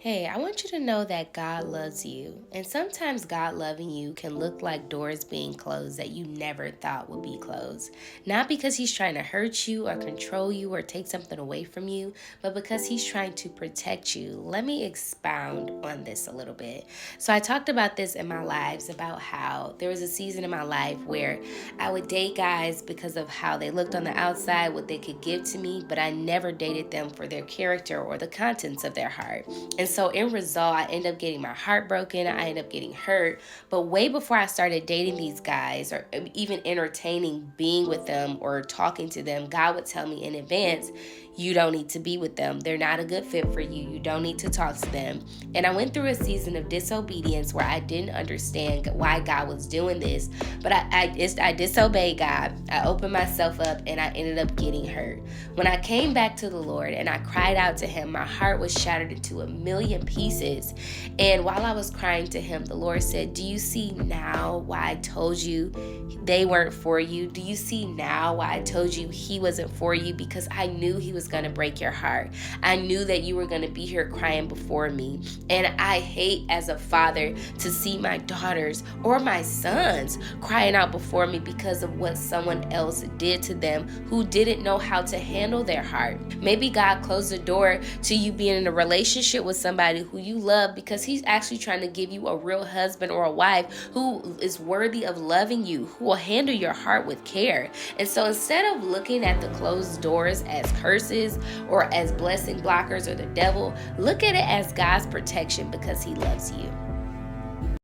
Hey, I want you to know that God loves you. And sometimes God loving you can look like doors being closed that you never thought would be closed. Not because He's trying to hurt you or control you or take something away from you, but because He's trying to protect you. Let me expound on this a little bit. So, I talked about this in my lives about how there was a season in my life where I would date guys because of how they looked on the outside, what they could give to me, but I never dated them for their character or the contents of their heart. And so in result, I end up getting my heart broken. I end up getting hurt. But way before I started dating these guys or even entertaining being with them or talking to them, God would tell me in advance, you don't need to be with them. They're not a good fit for you. You don't need to talk to them. And I went through a season of disobedience where I didn't understand why God was doing this. But I disobeyed God. I opened myself up and I ended up getting hurt. When I came back to the Lord and I cried out to Him, my heart was shattered into a million pieces. And while I was crying to Him, the Lord said, do you see now why I told you they weren't for you? Do you see now why I told you He wasn't for you? Because I knew He was going to break your heart. I knew that you were going to be here crying before me. And I hate as a father to see my daughters or my sons crying out before me because of what someone else did to them who didn't know how to handle their heart. Maybe God closed the door to you being in a relationship with somebody who you love because He's actually trying to give you a real husband or a wife who is worthy of loving you, who will handle your heart with care. And so instead of looking at the closed doors as curses or as blessing blockers or the devil, look at it as God's protection because He loves you.